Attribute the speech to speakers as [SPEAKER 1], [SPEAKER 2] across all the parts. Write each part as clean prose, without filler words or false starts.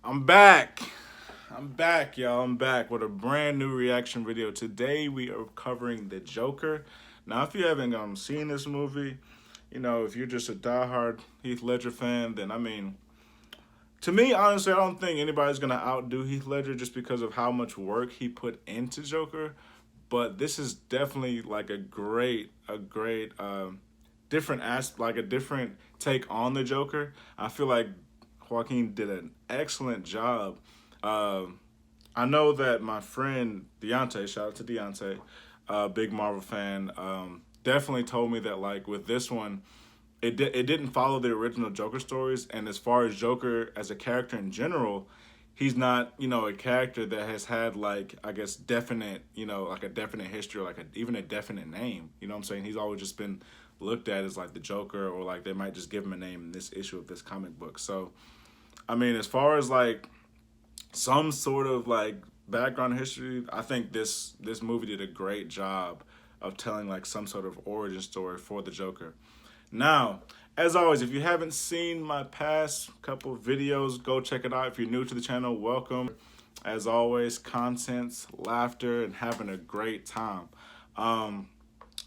[SPEAKER 1] I'm back. I'm back, y'all. I'm back with a brand new reaction video. Today we are covering The Joker. Now, if you haven't seen this movie, if you're just a diehard Heath Ledger fan, then to me, honestly, I don't think anybody's gonna outdo Heath Ledger just because of how much work he put into Joker. But this is definitely like a great different like a different take on the Joker. I feel like Joaquin did an excellent job. I know that my friend Deontay, shout out to Deontay, big Marvel fan, definitely told me that like with this one, it didn't follow the original Joker stories, and as far as Joker as a character in general, he's not a character that has had like I guess definite like a definite history or like even a definite name. You know what I'm saying? He's always just been looked at as like the Joker, or like they might just give him a name in this issue of this comic book. So as far as like some sort of like background history, I think this movie did a great job of telling like some sort of origin story for the Joker. Now, as always, if you haven't seen my past couple of videos, go check it out. If you're new to the channel, welcome. As always, contents, laughter, and having a great time.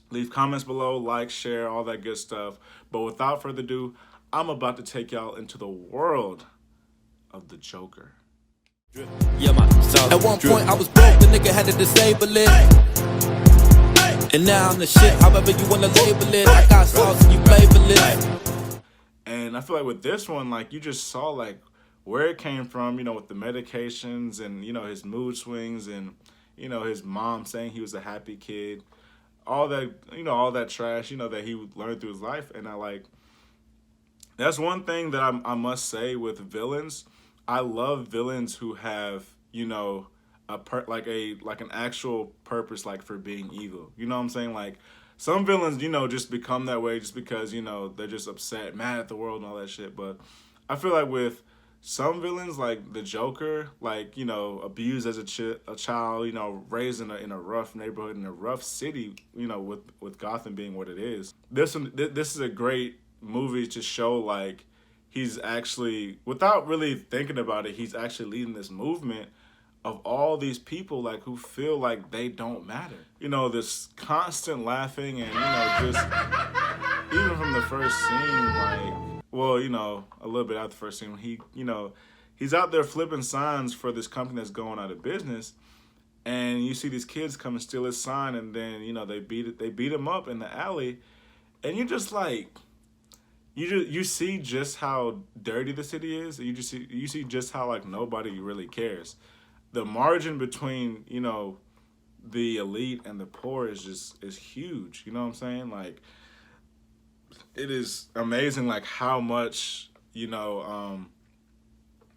[SPEAKER 1] Leave comments below, like, share, all that good stuff. But without further ado, I'm about to take y'all into the world of the Joker.
[SPEAKER 2] Yeah, man. At one point I was broke, the nigga had to disable it. And now I'm the shit, however you wanna label it. I got sauce and you flavor it.
[SPEAKER 1] And I feel like with this one, like you just saw like where it came from, with the medications and his mood swings and his mom saying he was a happy kid, all that all that trash that he learned through his life. And that's one thing that I must say with villains. I love villains who have like an actual purpose, like for being evil. You know what I'm saying? Like some villains just become that way just because they're just upset, mad at the world and all that shit. But I feel like with some villains, like the Joker, like abused as a child, raised in a rough neighborhood in a rough city, with Gotham being what it is. This is a great movie to show like he's actually, without really thinking about it, he's actually leading this movement of all these people like who feel like they don't matter. This constant laughing and just even from the first scene, like, well, a little bit after the first scene, he's out there flipping signs for this company that's going out of business, and you see these kids come and steal his sign, and then they beat him up in the alley, and you just like you see just how dirty the city is. You see just how like nobody really cares. The margin between the elite and the poor is huge. You know what I'm saying? Like it is amazing like how much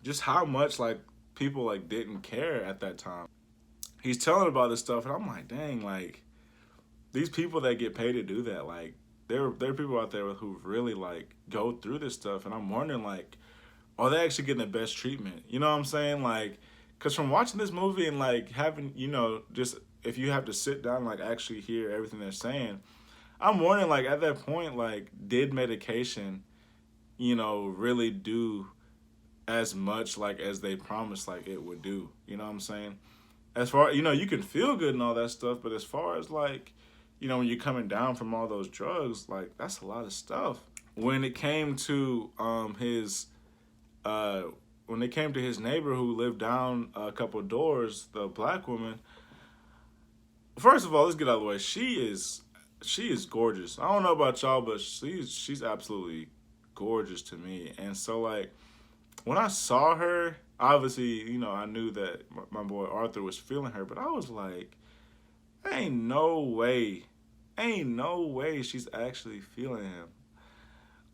[SPEAKER 1] just how much like people like didn't care at that time. He's telling about this stuff and I'm like, dang, like these people that get paid to do that, like there are people out there who really like go through this stuff, and I'm wondering like, are they actually getting the best treatment? You know what I'm saying? Like, because from watching this movie and like having just if you have to sit down and like actually hear everything they're saying, I'm wondering like at that point, like did medication really do as much like as they promised like it would do? You know what I'm saying? As far you can feel good and all that stuff, but as far as like when you're coming down from all those drugs, like that's a lot of stuff. When it came to his neighbor who lived down a couple doors, the black woman, first of all, let's get out of the way. She is gorgeous. I don't know about y'all, but she's absolutely gorgeous to me. And so like when I saw her, obviously, I knew that my boy Arthur was feeling her, but I was like, ain't no way she's actually feeling him.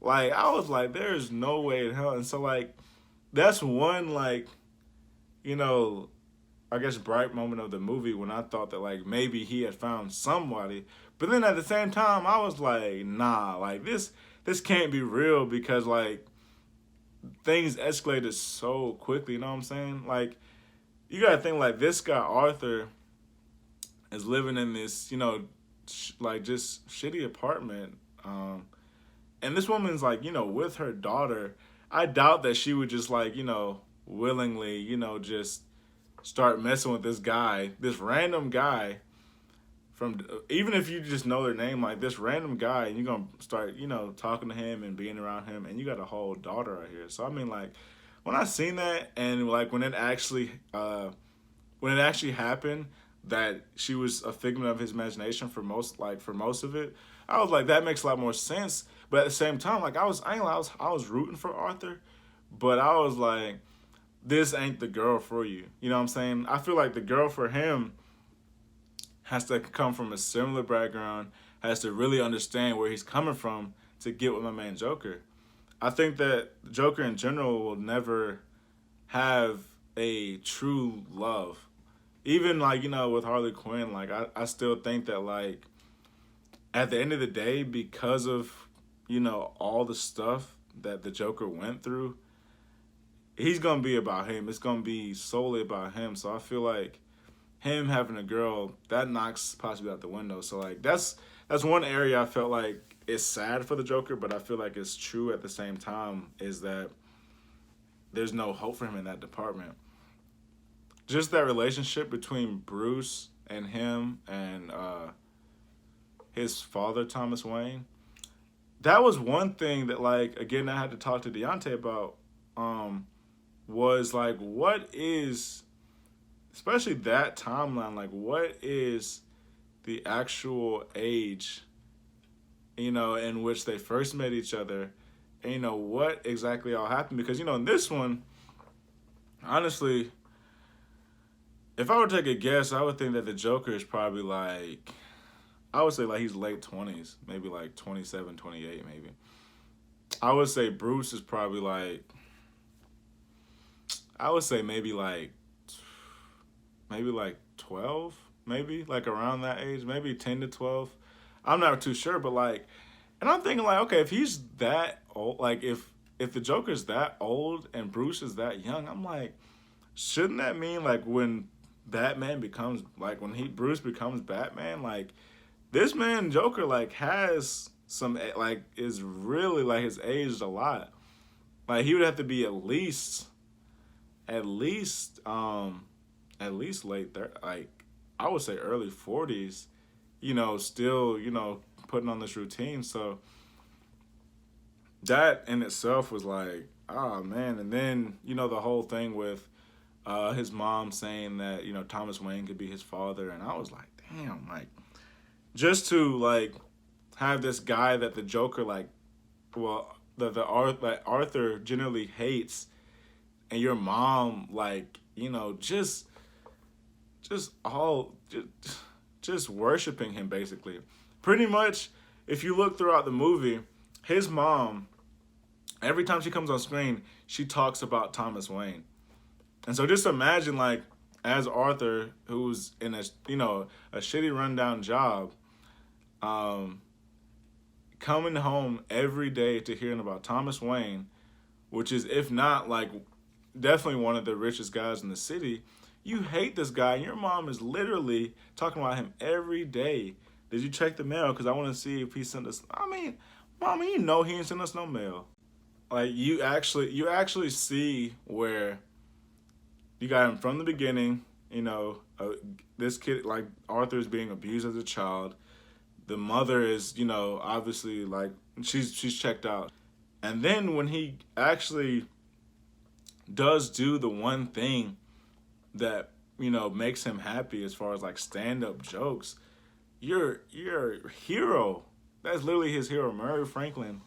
[SPEAKER 1] Like I was like, there's no way in hell. And so like that's one like I guess bright moment of the movie when I thought that like maybe he had found somebody. But then at the same time I was like, nah, like this can't be real, because like things escalated so quickly. You know what I'm saying? Like you gotta think like this guy Arthur is living in this like just shitty apartment, and this woman's like with her daughter. I doubt that she would just like willingly, just start messing with this guy, this random guy from, even if you just know their name, like this random guy, and you're gonna start, talking to him and being around him, and you got a whole daughter out here. So I mean, like, when I seen that, and like when it actually happened, that she was a figment of his imagination for most of it, I was like, that makes a lot more sense. But at the same time, like, I was rooting for Arthur, but I was like, this ain't the girl for you. You know what I'm saying? I feel like the girl for him has to come from a similar background, has to really understand where he's coming from to get with my man Joker. I think that Joker in general will never have a true love. Even like, with Harley Quinn, like I still think that like at the end of the day, because of, all the stuff that the Joker went through, he's gonna be about him. It's gonna be solely about him. So I feel like him having a girl, that knocks possibly out the window. So like that's one area I felt like it's sad for the Joker, but I feel like it's true at the same time, is that there's no hope for him in that department. Just that relationship between Bruce and him and his father, Thomas Wayne, that was one thing that, like, again, I had to talk to Deontay about, was like, what is, especially that timeline, like, what is the actual age, in which they first met each other, and, what exactly all happened? Because, in this one, honestly, if I were to take a guess, I would think that the Joker is probably like, I would say like he's late 20s, maybe like 27, 28 maybe. I would say Bruce is probably like, I would say maybe like 12, maybe like around that age, maybe 10 to 12. I'm not too sure, but like, and I'm thinking like, okay, if he's that old, like if the Joker's that old and Bruce is that young, I'm like, shouldn't that mean like when Batman becomes, like when Bruce becomes Batman, like this man Joker like has some, like is really like his aged a lot. Like he would have to be at least late there, like I would say early 40s, still, putting on this routine. So that in itself was like, oh man. And then, the whole thing with his mom saying that, Thomas Wayne could be his father. And I was like, damn, like, just to, like, have this guy that the Joker, like, well, that Arthur generally hates, and your mom, like, just worshiping him, basically. Pretty much, if you look throughout the movie, his mom, every time she comes on screen, she talks about Thomas Wayne. And so just imagine, like, as Arthur, who's in a shitty rundown job, coming home every day to hearing about Thomas Wayne, which is, if not, like, definitely one of the richest guys in the city. You hate this guy, and your mom is literally talking about him every day. Did you check the mail? Because I want to see if he sent us. I mean, Mama, he ain't sent us no mail. Like, you actually see where you got him from the beginning. This kid, like, Arthur, is being abused as a child. The mother is, obviously, like, she's checked out. And then when he actually does do the one thing that, makes him happy as far as, like, stand-up jokes, your hero, that's literally his hero, Murray Franklin,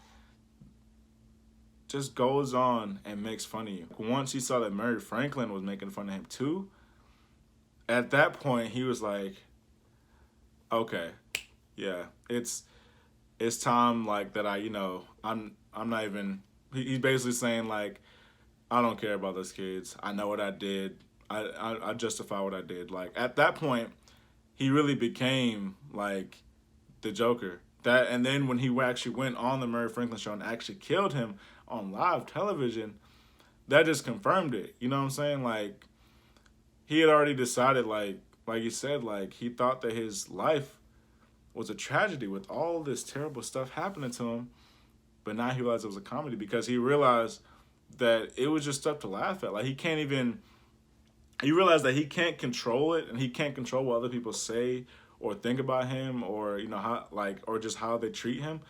[SPEAKER 1] just goes on and makes fun of you. Once he saw that Murray Franklin was making fun of him too, at that point he was like, okay, yeah, it's time, like, that I'm not even, he's basically saying, like, I don't care about those kids. I know what I did. I justify what I did. Like, at that point, he really became, like, the Joker. And then when he actually went on the Murray Franklin show and actually killed him on live television, that just confirmed it. You know what I'm saying? Like, he had already decided, like you said, like, he thought that his life was a tragedy with all this terrible stuff happening to him, but now he realized it was a comedy because he realized that it was just stuff to laugh at. Like he can't even. You realize that he can't control it, and he can't control what other people say or think about him, or how or just how they treat him.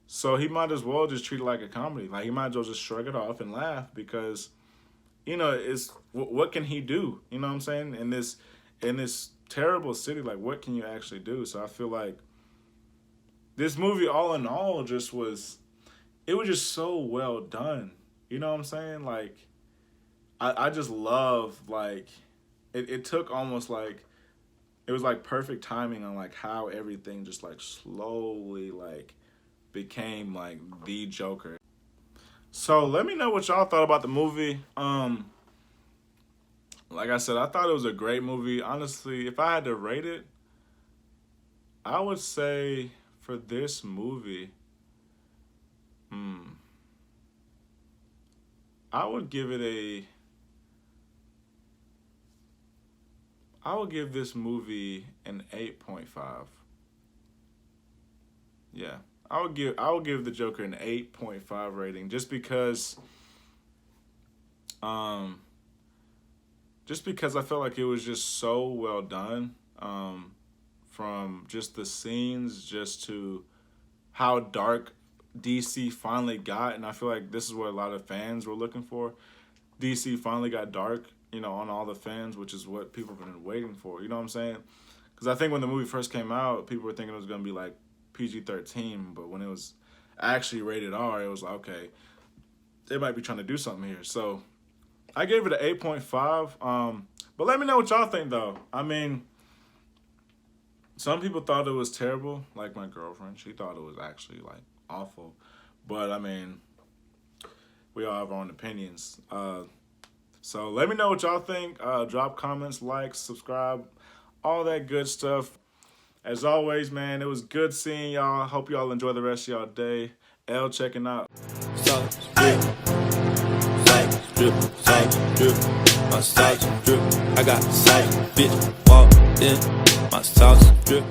[SPEAKER 1] So he might as well just treat it like a comedy. Like he might as well just shrug it off and laugh because, it's what can he do? You know what I'm saying? In this terrible city, like what can you actually do? So I feel like this movie, all in all, it was just so well done. You know what I'm saying? Like I just love like it took almost like it was like perfect timing on like how everything just like slowly like became like the Joker. So let me know what y'all thought about the movie. Like I said, I thought it was a great movie. Honestly, if I had to rate it, I would say for this movie, I would give this movie an 8.5. Yeah. I would give the Joker an 8.5 rating just because I felt like it was just so well done. From just the scenes just to how dark DC finally got, and I feel like this is what a lot of fans were looking for. DC finally got dark, on all the fans, which is what people have been waiting for. You know what I'm saying? Because I think when the movie first came out, people were thinking it was going to be like PG-13, but when it was actually rated R, it was like, okay, they might be trying to do something here. So I gave it an 8.5. But let me know what y'all think, though. I mean, some people thought it was terrible, like my girlfriend. She thought it was actually like awful. But I mean, we all have our own opinions. So let me know what y'all think. Drop comments, like, subscribe, all that good stuff. As always, man, it was good seeing y'all. Hope y'all enjoy the rest of y'all day. L checking out.
[SPEAKER 2] Sauce drip, sauce drip, my sauce drip. I got sauce, bitch, walked in, my sauce drip.